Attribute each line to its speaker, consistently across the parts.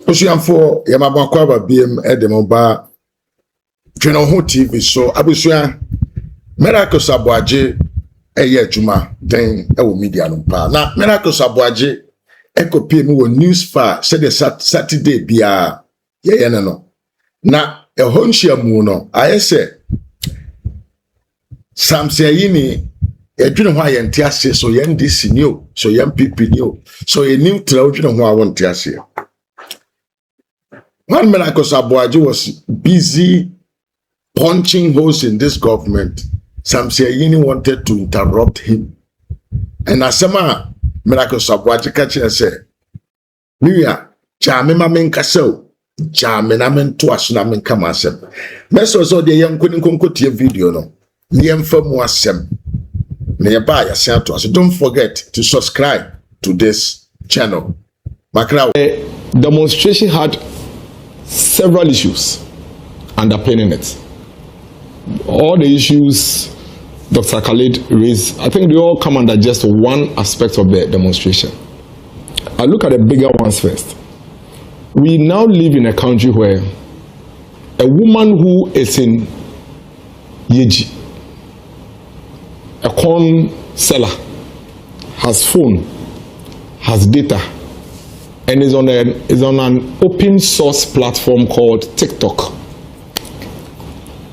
Speaker 1: Osuanfo yamabakwa ba biem edemoba Dwenewoho TV so abusua Miracles ABOAGYE eye adwuma den e wo media no pa na Miracles ABOAGYE ekopie mu wo news far said Saturday bia ye no na ehonhia mu no ayese SAMSON yini Dwenewoho ayente ase so ye NDC ni o so ye MPP ni o so ye neutral Dwenewoho awonte ase. When Miracles ABOAGYE was busy punching holes in this government, SAMSON wanted to interrupt him. And Asama Miracles ABOAGYE catch and say, Miya, Jamima Menkasel, Jaminamen to Asunamen Kamasem. Meso the young couldn't concoct video no. Niem for more sem. Nearby a to us. Don't forget to subscribe to this channel. Macra
Speaker 2: demonstration had several issues underpinning it. All the issues Dr. Khalid raised, I think they all come under just one aspect of the demonstration. I look at the bigger ones first. We now live in a country where a woman who is in Yeji, a corn seller, has phone, has data, and is on an open source platform called TikTok.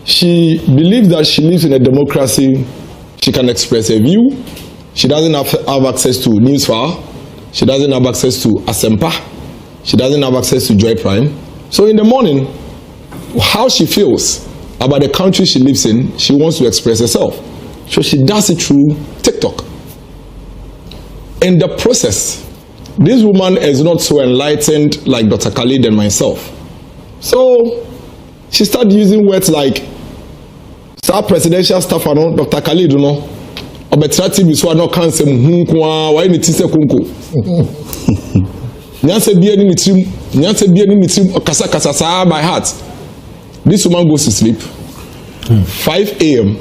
Speaker 2: She believes that she lives in a democracy. She can express a view. She doesn't have access to Newsfile. She doesn't have access to Asempa. She doesn't have access to Joy Prime. So in the morning, how she feels about the country she lives in, she wants to express herself. So she does it through TikTok. In the process, this woman is not so enlightened like Dr. Khalid and myself. So she started using words like presidential staff and Dr. Khalid, you know, obetrati biswa no kanse muhunkwa why ni tise kunko. Nyanse bia ni mitrim kasa saa by heart. This woman goes to sleep 5 a.m.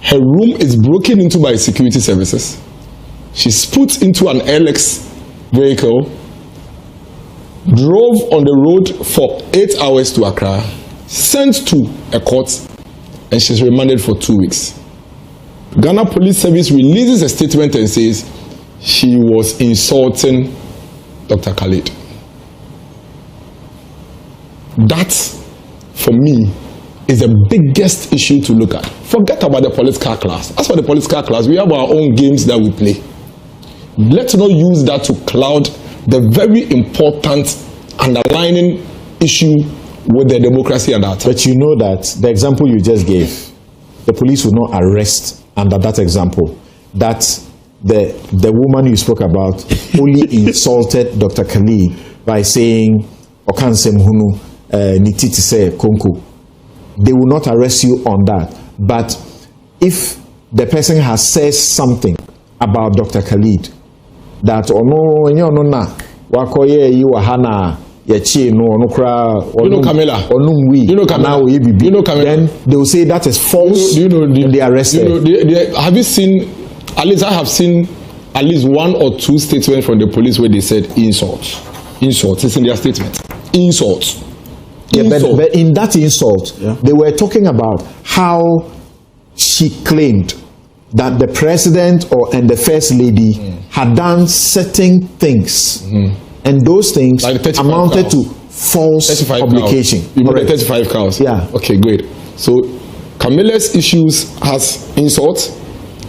Speaker 2: Her room is broken into by security services. She's put into an LX vehicle, drove on the road for 8 hours to Accra, sent to a court, and she's remanded for 2 weeks. Ghana Police Service releases a statement and says she was insulting Dr. Khalid. That, for me, is the biggest issue to look at. Forget about the political class. As for the political class, we have our own games that we play. Let's not use that to cloud the very important underlying issue with the democracy and that.
Speaker 3: But you know that the example you just gave, the police will not arrest under that example. That the woman you spoke about only insulted Dr. Khalid by saying Okansem Hunu Nititi se Konko. They will not arrest you on that. But if the person has said something about Dr. Khalid, that ono enye ono na wakoye yi wahana ya chi no ono kra ono
Speaker 2: Camilla
Speaker 3: onumwi
Speaker 2: you know Camilla you know Camilla
Speaker 3: then they will say that is false. And they arrested.
Speaker 2: Have you seen, at least I have seen at least 1 or 2 statements from the police where they said insult. It's in their statement. Insult.
Speaker 3: Yeah, but in that insult, they were talking about how she claimed that the president and the first lady had done certain things, and those things like amounted to false publication.
Speaker 2: You know, 35 cows.
Speaker 3: Yeah.
Speaker 2: Okay, great. So Camilla's issues has insult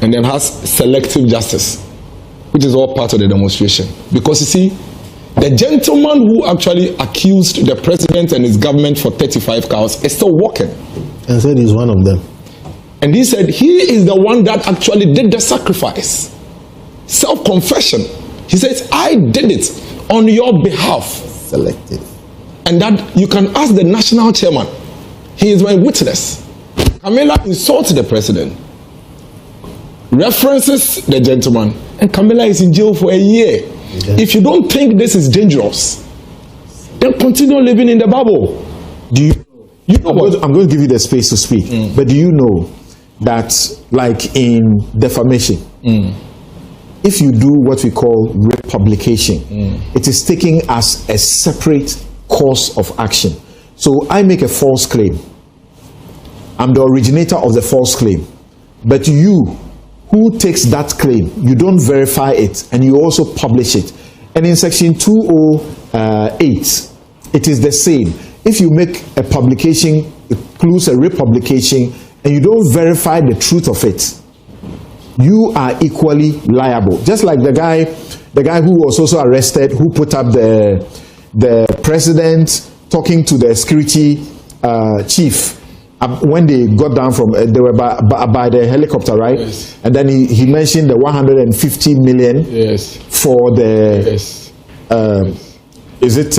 Speaker 2: and then has selective justice, which is all part of the demonstration. Because you see, the gentleman who actually accused the president and his government for 35 cows is still walking.
Speaker 4: And said he's one of them.
Speaker 2: And he said he is the one that actually did the sacrifice. Self-confession. He says, I did it on your behalf.
Speaker 4: Selective.
Speaker 2: And that you can ask the national chairman. He is my witness. Camilla insults the president, references the gentleman, and Camilla is in jail for a year. Yeah. If you don't think this is dangerous, then continue living in the bubble.
Speaker 3: Do you know what? I'm going to give you the space to speak. But do you know that, like in defamation, if you do what we call republication, it is taken as a separate course of action. So I make a false claim. I'm the originator of the false claim. But you, who takes that claim, you don't verify it and you also publish it. And in section 208, it is the same. If you make a publication, it includes a republication, and you don't verify the truth of it, you are equally liable. Just like the guy who was also arrested, who put up the president talking to the security chief when they got down from, they were by the helicopter, right?
Speaker 2: Yes.
Speaker 3: And then he mentioned the 150 million for the, is it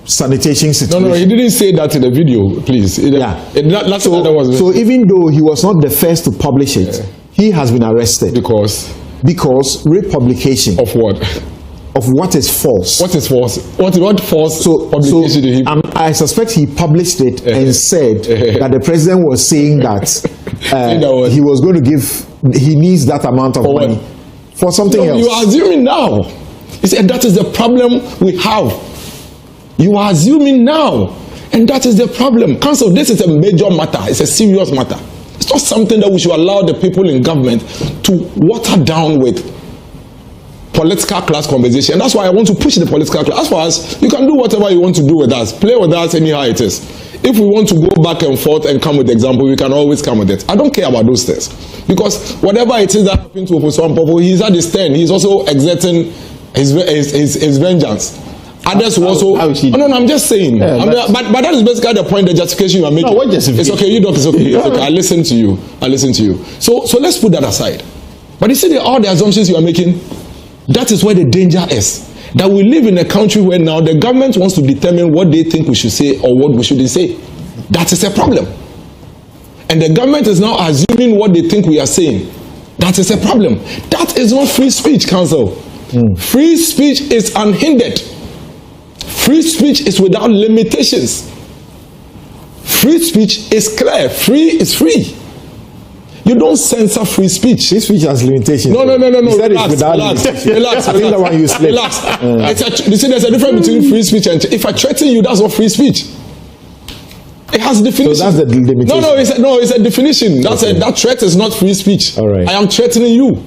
Speaker 3: sanitation situation?
Speaker 2: No, he didn't say that in the video, please.
Speaker 3: So even though he was not the first to publish it, he has been arrested. Because republication.
Speaker 2: Of what?
Speaker 3: Of what is false.
Speaker 2: What is false? What false publication did he?
Speaker 3: I suspect he published it and said that the president was saying that he was going to give, he needs that amount of money for something else.
Speaker 2: You are assuming now. He said that is the problem we have. You are assuming now. And that is the problem. Council, this is a major matter. It's a serious matter. It's not something that we should allow the people in government to water down with political class conversation. And that's why I want to push the political class. As far as you can do whatever you want to do with us, play with us anyhow it is. If we want to go back and forth and come with example, we can always come with it. I don't care about those things, because whatever it is that happened to some people, he's at his stand. He's also exerting his vengeance. Others who also. No, I'm just saying.
Speaker 3: Yeah,
Speaker 2: but that is basically the point, the justification you are making.
Speaker 3: No, what justification?
Speaker 2: It's okay, it's okay. It's okay. I listen to you. So let's put that aside. But you see, all the assumptions you are making. That is where the danger is. That we live in a country where now the government wants to determine what they think we should say or what we shouldn't say. That is a problem. And the government is now assuming what they think we are saying. That is a problem. That is not free speech, Council. Free speech is unhindered. Free speech is without limitations. Free speech is clear. Free is free. You don't censor free speech.
Speaker 3: Free speech has limitations.
Speaker 2: No.
Speaker 3: Relax.
Speaker 2: Relax.
Speaker 3: I think that one you slip.
Speaker 2: Relax. You see, there's a difference between free speech and if I threaten you, that's not free speech. It has definition.
Speaker 3: So that's the limitation.
Speaker 2: No, it's a definition. That threat is not free speech.
Speaker 3: All right.
Speaker 2: I am threatening you.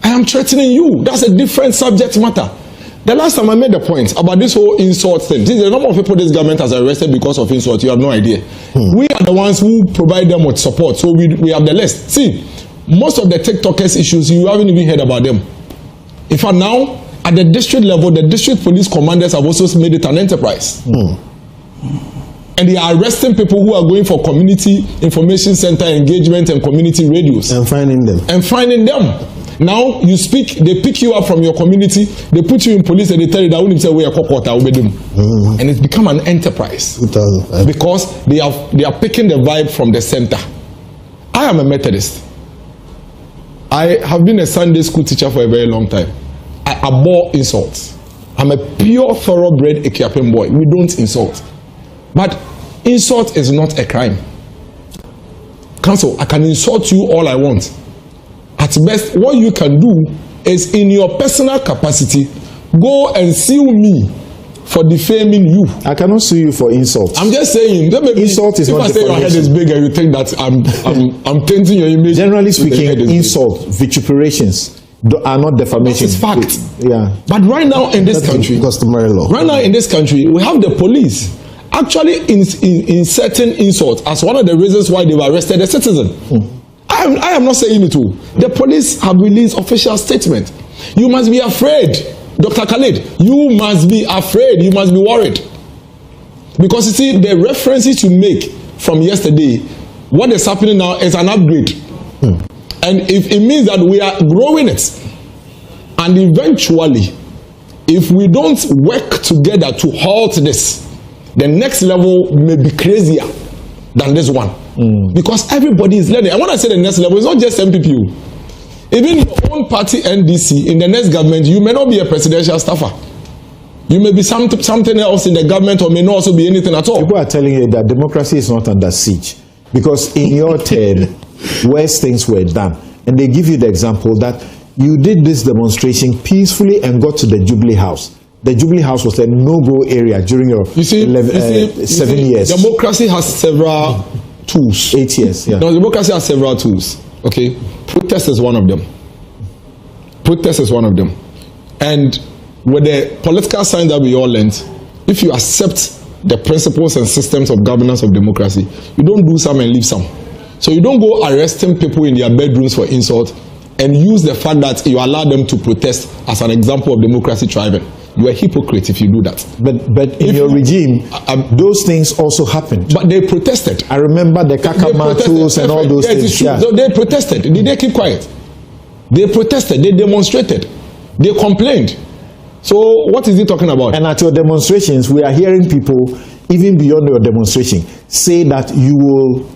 Speaker 2: I am threatening you. That's a different subject matter. The last time I made the point about this whole insult thing, see, the number of people this government has arrested because of insult, you have no idea. We are the ones who provide them with support, so we have the list. See, most of the TikTokers issues, you haven't even heard about them. In fact, now, at the district level, the district police commanders have also made it an enterprise. And they are arresting people who are going for community information center engagement and community radios.
Speaker 4: And finding them.
Speaker 2: Now you speak, they pick you up from your community, they put you in police and they tell you that we say we are and it's become an enterprise because they are picking the vibe from the center. I am a Methodist. I have been a Sunday school teacher for a very long time. I abhor insults. I'm a pure thoroughbred Ethiopian boy. We don't insult. But insult is not a crime. Council, I can insult you all I want. At best, what you can do is in your personal capacity, go and sue me for defaming you.
Speaker 3: I cannot sue you for insult.
Speaker 2: I'm just saying.
Speaker 3: Insult is not defamation. If I say your head is
Speaker 2: big and you think that I'm tainting your image.
Speaker 3: Generally speaking, insult, vituperations are not defamation.
Speaker 2: It's fact.
Speaker 3: Yeah.
Speaker 2: But right now in this country,
Speaker 4: customary law.
Speaker 2: Right now in this country, we have the police actually inserting insult as one of the reasons why they were arrested a citizen. I am not saying it all. The police have released official statement. You must be afraid, Dr. Khalid. You must be afraid. You must be worried. Because you see, the references you make from yesterday, what is happening now is an upgrade. And if it means that we are growing it, and eventually, if we don't work together to halt this, the next level may be crazier than this one. Because everybody is learning. And when I say the next level, it's not just MPP. Even your own party NDC, in the next government, you may not be a presidential staffer. You may be something else in the government, or may not also be anything at all.
Speaker 3: People are telling you that democracy is not under siege. Because in your term, worse things were done. And they give you the example that you did this demonstration peacefully and got to the Jubilee House. The Jubilee House was a no-go area during your 7 years.
Speaker 2: Democracy has several tools.
Speaker 3: 8 years, yeah.
Speaker 2: No, democracy has several tools. Okay, protest is one of them. Protest is one of them. And with the political science that we all learned, if you accept the principles and systems of governance of democracy, you don't do some and leave some. So you don't go arresting people in their bedrooms for insult and use the fact that you allow them to protest as an example of democracy thriving. You are a hypocrite if you do that.
Speaker 3: But in your regime, those things also happened.
Speaker 2: But they protested.
Speaker 3: I remember the Kakamatus and all those things.
Speaker 2: Yeah. So they protested. Did they keep quiet? They protested. They demonstrated. They complained. So what is he talking about?
Speaker 3: And at your demonstrations, we are hearing people, even beyond your demonstration, say that you will,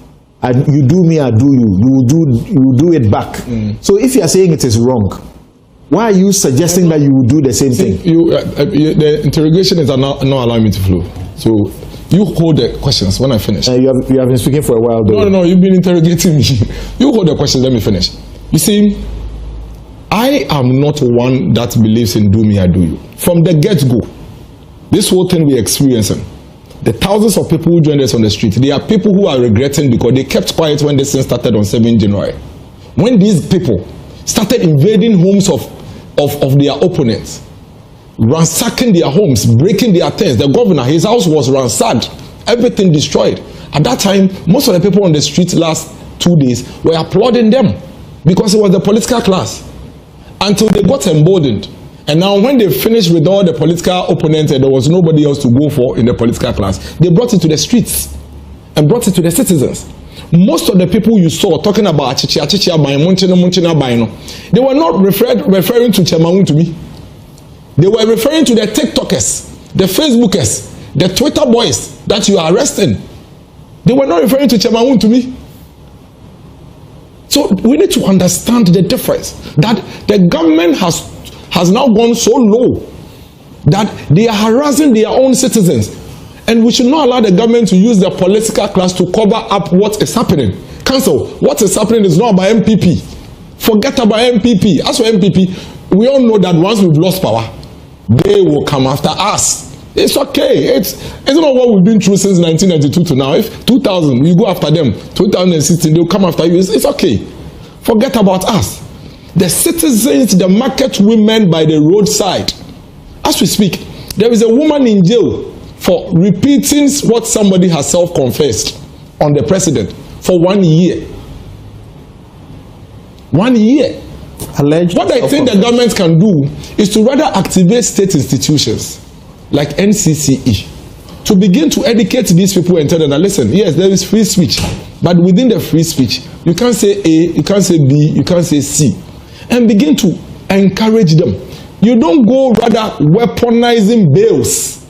Speaker 3: you do me, I do you. You will do it back. So if you are saying it is wrong, why are you suggesting that you will do the same thing?
Speaker 2: The interrogation is not allowing me to flow. So you hold the questions when I finish.
Speaker 3: You have been speaking for a while, though.
Speaker 2: No, you've been interrogating me. You hold the questions, let me finish. You see, I am not one that believes in do me, I do you. From the get-go, this whole thing we're experiencing, the thousands of people who joined us on the street, there are people who are regretting because they kept quiet when this thing started on 7 January. When these people started invading homes of their opponents, ransacking their homes, breaking their things. The governor, his house was ransacked, everything destroyed. At that time, most of the people on the street last 2 days were applauding them because it was the political class. Until they got emboldened. And now when they finished with all the political opponents and there was nobody else to go for in the political class, they brought it to the streets and brought it to the citizens. Most of the people you saw talking about Achichi Abai, Munchina Baino, they were not referring to Chemaun to me. They were referring to the TikTokers, the Facebookers, the Twitter boys that you are arresting. They were not referring to Chemaun to me. So we need to understand the difference, that the government has now gone so low that they are harassing their own citizens. And we should not allow the government to use the political class to cover up what is happening. Council, what is happening is not about MPP. Forget about MPP. As for MPP, we all know that once we've lost power, they will come after us. It's okay. It's not what we've been through since 1992 to now. If 2000, we go after them. 2016, they'll come after you. It's okay. Forget about us. The citizens, the market women by the roadside. As we speak, there is a woman in jail for repeating what somebody has self-confessed on the president for 1 year. 1 year.
Speaker 3: Alleged
Speaker 2: what I think the government can do is to rather activate state institutions like NCCE to begin to educate these people and tell them that, listen, yes, there is free speech, but within the free speech, you can't say A, you can't say B, you can't say C, and begin to encourage them. You don't go rather weaponizing bails.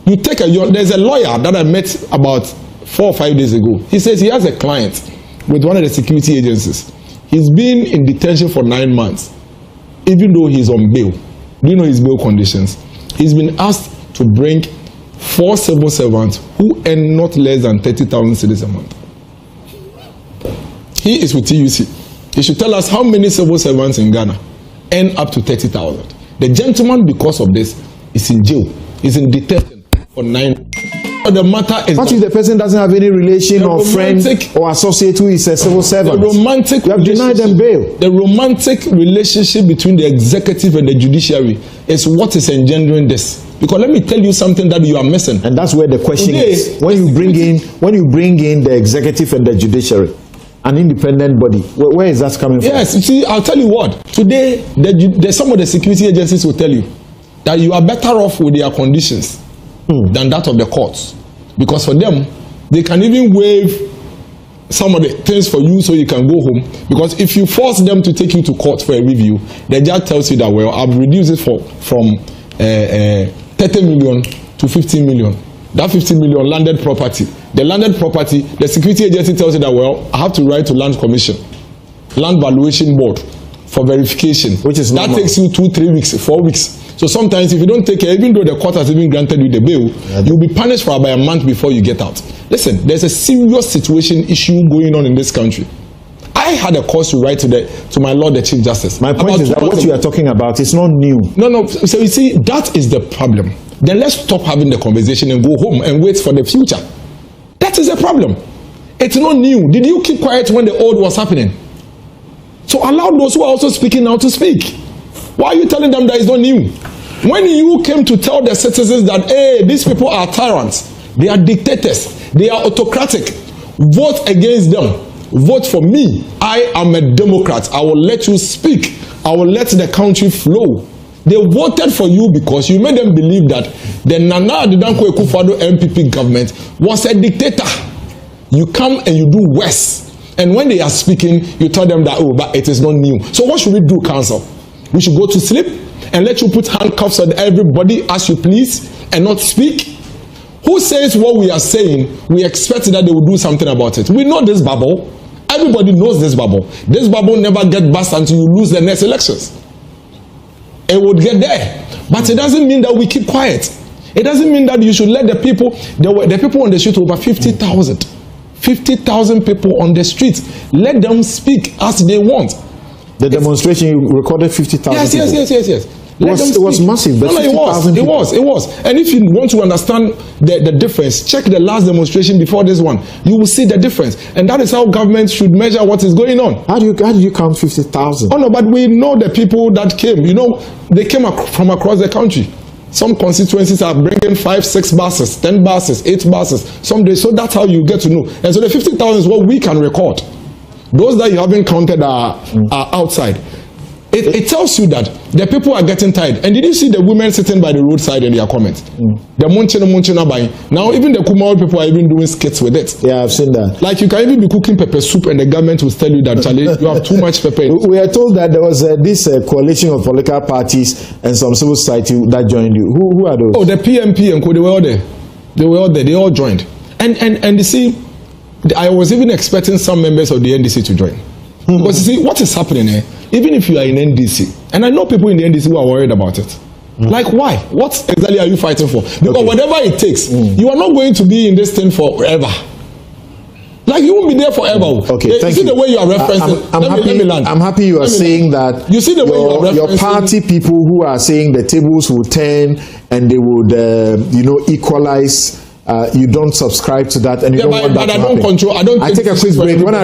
Speaker 2: You take there's a lawyer that I met about 4 or 5 days ago. He says he has a client with one of the security agencies. He's been in detention for 9 months, even though he's on bail. Do you know his bail conditions? He's been asked to bring 4 civil servants who earn not less than 30,000 cedis a month. He is with TUC. He should tell us how many civil servants in Ghana earn up to 30,000. The gentleman, because of this, is in jail. He's in detention for 9 months. The matter is,
Speaker 3: what if the person doesn't have any relation or friend or associate who is a civil servant? You have denied them bail.
Speaker 2: The romantic relationship between the executive and the judiciary is what is engendering this. Because let me tell you something that you are missing.
Speaker 3: And that's where the question is. When you bring in the executive and the judiciary, an independent body, where is that coming from?
Speaker 2: Yes, you see, I'll tell you what. Today, some of the security agencies will tell you that you are better off with their conditions than that of the courts. Because for them, they can even waive some of the things for you so you can go home. Because if you force them to take you to court for a review, the judge tells you that, well, I've reduced it from 30 million to 15 million. That 15 million landed property. The landed property, the security agency tells you that, well, I have to write to Land Commission, Land Valuation Board for verification.
Speaker 3: Which is
Speaker 2: that
Speaker 3: normal.
Speaker 2: takes you 2, 3 weeks, 4 weeks. So sometimes if you don't take care, even though the court has even granted you the bail, you'll be punished for about a month before you get out. Listen, there's a serious situation issue going on in this country. I I had a cause to write to my Lord the Chief Justice.
Speaker 3: My point is that what you are talking about is not new.
Speaker 2: No. So you see, that is the problem. Then let's stop having the conversation and go home and wait for the future. That is the problem. It's not new. Did you keep quiet when the old was happening? So allow those who are also speaking now to speak. Why are you telling them that it's not new? When you came to tell the citizens that, hey, these people are tyrants, they are dictators, they are autocratic, vote against them, vote for me. I am a Democrat. I will let you speak. I will let the country flow. They voted for you because you made them believe that the Nana Adedanko Akufo-Addo MPP government was a dictator. You come and you do worse. And when they are speaking, you tell them that, oh, but it is not new. So what should we do, council? We should go to sleep and let you put handcuffs on everybody as you please and not speak? Who says what we are saying, we expect that they will do something about it? We know this bubble. Everybody knows this bubble. This bubble never gets burst until you lose the next elections. It would get there. But it doesn't mean that we keep quiet. It doesn't mean that you should let the people, the people on the street, over 50,000. 50,000 people on the street. Let them speak as they want.
Speaker 3: The demonstration, you recorded 50,000
Speaker 2: Yes.
Speaker 3: It was massive. But
Speaker 2: It was. And if you want to understand the difference, check the last demonstration before this one. You will see the difference. And that is how government should measure what is going on.
Speaker 3: How do you count 50,000?
Speaker 2: Oh no, but we know the people that came. You know, they came from across the country. Some constituencies are bringing 5, 6 buses, 10 buses, 8 buses. Some days, so that's how you get to know. And so the 50,000 is what we can record. Those that you haven't counted are outside. It tells you that the people are getting tired. And did you see the women sitting by the roadside in their comments? The munchina buying. Now even the Kumail people are even doing skits with it.
Speaker 3: Yeah, I've seen that.
Speaker 2: Like you can even be cooking pepper soup and the government will tell you that Charlie, you have too much pepper.
Speaker 3: We are told that there was this coalition of political parties and some civil society that joined you. Who are those?
Speaker 2: Oh, the PMP and they were all there. They were all there. They all joined. And you see, I was even expecting some members of the NDC to join. Because you see, what is happening here? Even if you are in NDC, and I know people in the NDC who are worried about it. Like, why? What exactly are you fighting for? Because whatever it takes, you are not going to be in this thing forever. Like, you won't be there forever.
Speaker 3: Okay, thank you.
Speaker 2: See the way you are referencing.
Speaker 3: I'm happy you are saying that.
Speaker 2: You see the way you are referencing.
Speaker 3: Your party people who are saying the tables will turn and they would, equalize. You don't subscribe to that, and you don't want that to happen.
Speaker 2: I don't control. I don't.
Speaker 3: I take a quick break. When I